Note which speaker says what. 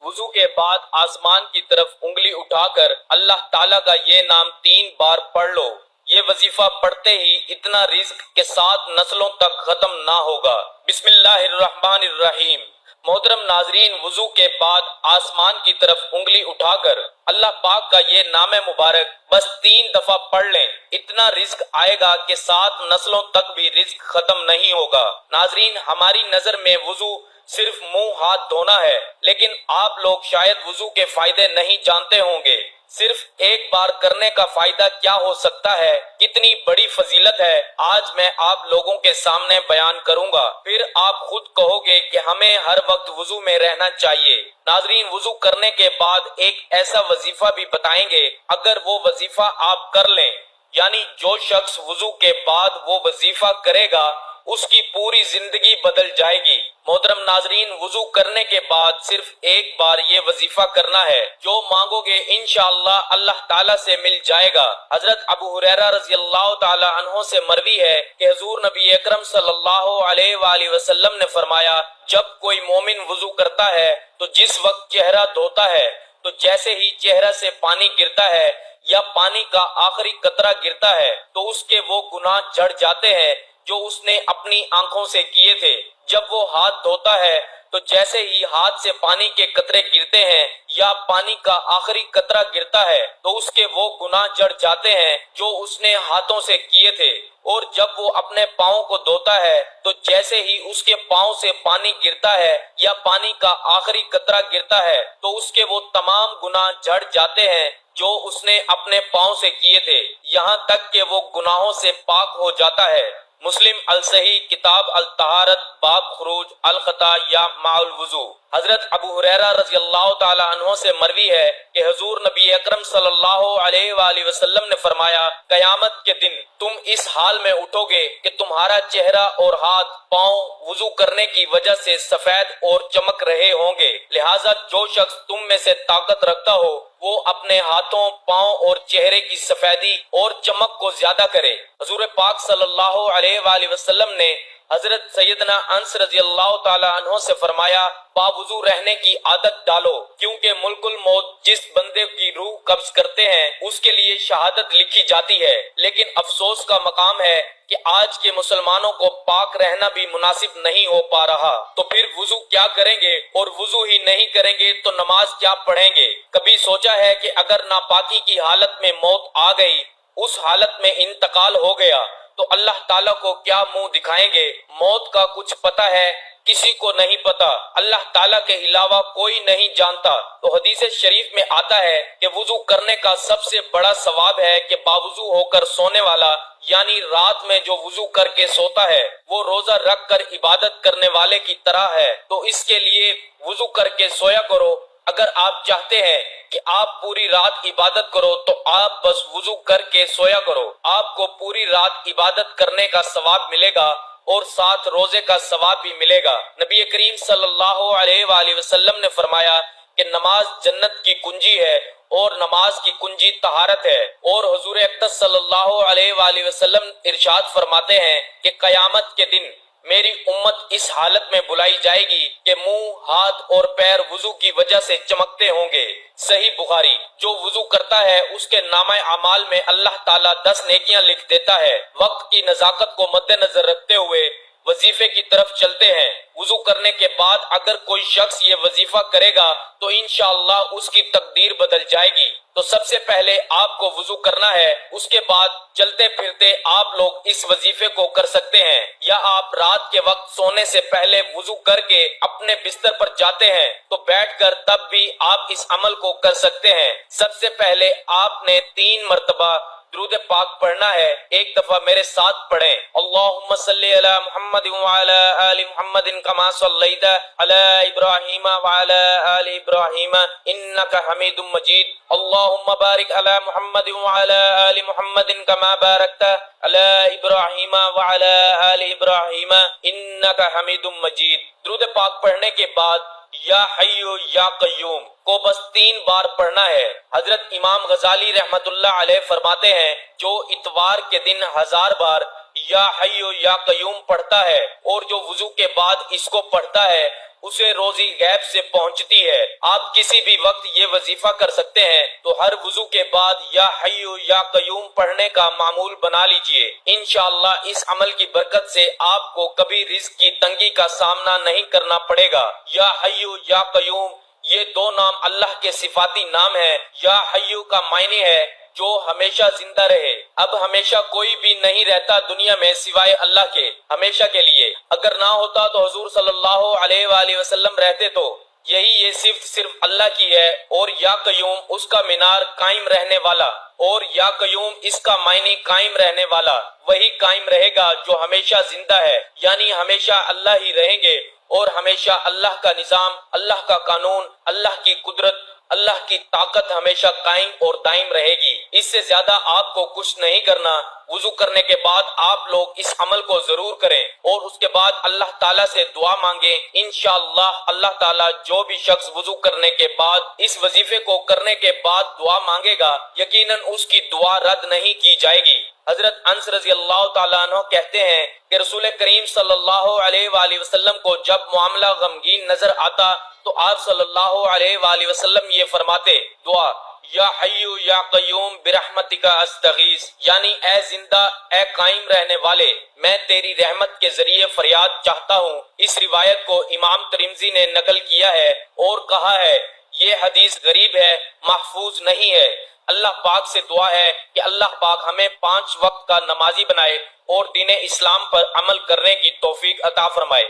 Speaker 1: وضو کے بعد آسمان کی طرف انگلی اٹھا کر اللہ تعالیٰ کا یہ نام 3 بار پڑھ لو۔ یہ وظیفہ پڑھتے ہی اتنا رزق کے 7 نسلوں تک ختم نہ ہوگا۔ بسم اللہ الرحمن الرحیم۔ محترم ناظرین، وضو کے بعد آسمان کی طرف انگلی اٹھا کر اللہ پاک کا یہ نام مبارک بس 3 دفعہ پڑھ لیں، اتنا رزق آئے گا کہ 7 نسلوں تک بھی رزق ختم نہیں ہوگا۔ ناظرین، ہماری نظر میں وضو صرف منہ ہاتھ دھونا ہے، لیکن آپ لوگ شاید وضو کے فائدے نہیں جانتے ہوں گے۔ صرف ایک بار کرنے کا فائدہ کیا ہو سکتا ہے، کتنی بڑی فضیلت ہے، آج میں آپ لوگوں کے سامنے بیان کروں گا، پھر آپ خود کہو گے کہ ہمیں ہر وقت وضو میں رہنا چاہیے۔ ناظرین، وضو کرنے کے بعد ایک ایسا وظیفہ بھی بتائیں گے، اگر وہ وظیفہ آپ کر لیں، یعنی جو شخص وضو کے بعد وہ وظیفہ کرے گا اس کی پوری زندگی بدل جائے گی۔ محترم ناظرین، وضو کرنے کے بعد صرف ایک بار یہ وظیفہ کرنا ہے، جو مانگو گے انشاءاللہ اللہ تعالیٰ سے مل جائے گا۔ حضرت ابو ہریرہ رضی اللہ تعالی عنہ سے مروی ہے کہ حضور نبی اکرم صلی اللہ علیہ وآلہ وسلم نے فرمایا، جب کوئی مومن وضو کرتا ہے تو جس وقت چہرہ دھوتا ہے تو جیسے ہی چہرہ سے پانی گرتا ہے یا پانی کا آخری قطرہ گرتا ہے تو اس کے وہ گناہ جھڑ جاتے ہیں جو اس نے اپنی آنکھوں سے کیے تھے۔ جب وہ ہاتھ دھوتا ہے تو جیسے ہی ہاتھ سے پانی کے قطرے گرتے ہیں یا پانی کا آخری قطرہ گرتا ہے تو اس کے وہ گناہ جڑ جاتے ہیں جو اس نے ہاتھوں سے کیے تھے۔ اور جب وہ اپنے پاؤں کو دھوتا ہے تو جیسے ہی اس کے پاؤں سے پانی گرتا ہے یا پانی کا آخری قطرہ گرتا ہے تو اس کے وہ تمام گناہ جھڑ جاتے ہیں جو اس نے اپنے پاؤں سے کیے تھے، یہاں تک کہ وہ گناہوں سے پاک ہو جاتا ہے۔ مسلم الصحیح کتاب الطہارت باب خروج الخطا یا مع الوضو۔ حضرت ابو ہریرہ رضی اللہ تعالی عنہ سے مروی ہے کہ حضور نبی اکرم صلی اللہ علیہ وآلہ وسلم نے فرمایا، قیامت کے دن تم اس حال میں اٹھو گے کہ تمہارا چہرہ اور ہاتھ پاؤں وضو کرنے کی وجہ سے سفید اور چمک رہے ہوں گے، لہٰذا جو شخص تم میں سے طاقت رکھتا ہو وہ اپنے ہاتھوں، پاؤں اور چہرے کی سفیدی اور چمک کو زیادہ کرے۔ حضور پاک صلی اللہ علیہ وآلہ وسلم نے حضرت سیدنا انس رضی اللہ تعالی عنہ سے فرمایا، باوضو رہنے کی عادت ڈالو، کیونکہ ملک الموت جس بندے کی روح قبض کرتے ہیں اس کے لیے شہادت لکھی جاتی ہے، لیکن افسوس کا مقام ہے کہ آج کے مسلمانوں کو پاک رہنا بھی مناسب نہیں ہو پا رہا، تو پھر وضو کیا کریں گے؟ اور وضو ہی نہیں کریں گے تو نماز کیا پڑھیں گے؟ کبھی سوچا ہے کہ اگر ناپاکی کی حالت میں موت آ گئی، اس حالت میں انتقال ہو گیا تو اللہ تعالیٰ کو کیا منہ دکھائیں گے؟ موت کا کچھ پتہ ہے؟ کسی کو نہیں پتا، اللہ تعالیٰ کے علاوہ کوئی نہیں جانتا۔ تو حدیث شریف میں آتا ہے کہ وضو کرنے کا سب سے بڑا ثواب ہے کہ باوضو ہو کر سونے والا، یعنی رات میں جو وضو کر کے سوتا ہے وہ روزہ رکھ کر عبادت کرنے والے کی طرح ہے، تو اس کے لیے وضو کر کے سویا کرو۔ اگر آپ چاہتے ہیں کہ آپ پوری رات عبادت کرو تو آپ بس وضو کر کے سویا کرو، آپ کو پوری رات عبادت کرنے کا ثواب ملے گا اور ساتھ روزے کا ثواب بھی ملے گا۔ نبی کریم صلی اللہ علیہ وآلہ وسلم نے فرمایا کہ نماز جنت کی کنجی ہے اور نماز کی کنجی طہارت ہے، اور حضور اقدس صلی اللہ علیہ وآلہ وسلم ارشاد فرماتے ہیں کہ قیامت کے دن میری امت اس حالت میں بلائی جائے گی کہ منہ، ہاتھ اور پیر وضو کی وجہ سے چمکتے ہوں گے۔ صحیح بخاری۔ جو وضو کرتا ہے اس کے نامہ اعمال میں اللہ تعالیٰ 10 نیکیاں لکھ دیتا ہے۔ وقت کی نزاکت کو مد نظر رکھتے ہوئے وظیفے کی طرف چلتے ہیں۔ وضو کرنے کے بعد اگر کوئی شخص یہ وظیفہ کرے گا تو انشاءاللہ اس کی تقدیر بدل جائے گی۔ تو سب سے پہلے آپ کو وضو کرنا ہے، اس کے بعد چلتے پھرتے آپ لوگ اس وظیفے کو کر سکتے ہیں، یا آپ رات کے وقت سونے سے پہلے وضو کر کے اپنے بستر پر جاتے ہیں تو بیٹھ کر تب بھی آپ اس عمل کو کر سکتے ہیں۔ سب سے پہلے آپ نے 3 مرتبہ درود پاک پڑھنا ہے۔ ایک دفعہ میرے ساتھ پڑھیں، اللہم صلی علی محمد وعلی آل محمد کما صلیت علی ابراہیم وعلی آل ابراہیم انک حمید مجید، اللہم بارک علی محمد وعلی آل محمد کما بارکت علی ابراہیم وعلی آل ابراہیم انک حمید مجید۔ درود پاک پڑھنے کے بعد یا حی یا قیوم کو بس 3 بار پڑھنا ہے۔ حضرت امام غزالی رحمت اللہ علیہ فرماتے ہیں، جو اتوار کے دن 1000 بار یا حی یا قیوم پڑھتا ہے اور جو وضو کے بعد اس کو پڑھتا ہے اسے روزی غیب سے پہنچتی ہے۔ آپ کسی بھی وقت یہ وظیفہ کر سکتے ہیں تو ہر وضو کے بعد یا حی یا قیوم پڑھنے کا معمول بنا لیجئے۔ انشاءاللہ اس عمل کی برکت سے آپ کو کبھی رزق کی تنگی کا سامنا نہیں کرنا پڑے گا۔ یا حی یا قیوم یہ دو نام اللہ کے صفاتی نام ہیں۔ یا حی کا معنی ہے جو ہمیشہ زندہ رہے۔ اب ہمیشہ کوئی بھی نہیں رہتا دنیا میں سوائے اللہ کے، ہمیشہ کے لیے۔ اگر نہ ہوتا تو حضور صلی اللہ علیہ وآلہ وسلم رہتے تو یہی یہ صفت صرف اللہ کی ہے۔ اور یا قیوم اس کا مینار قائم رہنے والا، اور یا قیوم اس کا معنی قائم رہنے والا، وہی قائم رہے گا جو ہمیشہ زندہ ہے، یعنی ہمیشہ اللہ ہی رہیں گے، اور ہمیشہ اللہ کا نظام، اللہ کا قانون، اللہ کی قدرت، اللہ کی طاقت ہمیشہ قائم اور دائم رہے گی۔ اس سے زیادہ آپ کو کچھ نہیں کرنا۔ وضو کرنے کے بعد آپ لوگ اس عمل کو ضرور کریں اور اس کے بعد اللہ تعالیٰ سے دعا مانگیں۔ انشاءاللہ اللہ تعالیٰ جو بھی شخص وضو کرنے کے بعد اس وظیفے کو کرنے کے بعد دعا مانگے گا یقیناً اس کی دعا رد نہیں کی جائے گی۔ حضرت انس رضی اللہ تعالیٰ عنہ کہتے ہیں کہ رسول کریم صلی اللہ علیہ وآلہ وسلم کو جب معاملہ غمگین نظر آتا تو آپ صلی اللہ علیہ وآلہ وسلم یہ فرماتے دعا یا حی یا قیوم برحمتک استغیث، یعنی اے زندہ اے قائم رہنے والے میں تیری رحمت کے ذریعے فریاد چاہتا ہوں۔ اس روایت کو امام ترمذی نے نقل کیا ہے اور کہا ہے یہ حدیث غریب ہے، محفوظ نہیں ہے۔ اللہ پاک سے دعا ہے کہ اللہ پاک ہمیں 5 وقت کا نمازی بنائے اور دین اسلام پر عمل کرنے کی توفیق عطا فرمائے۔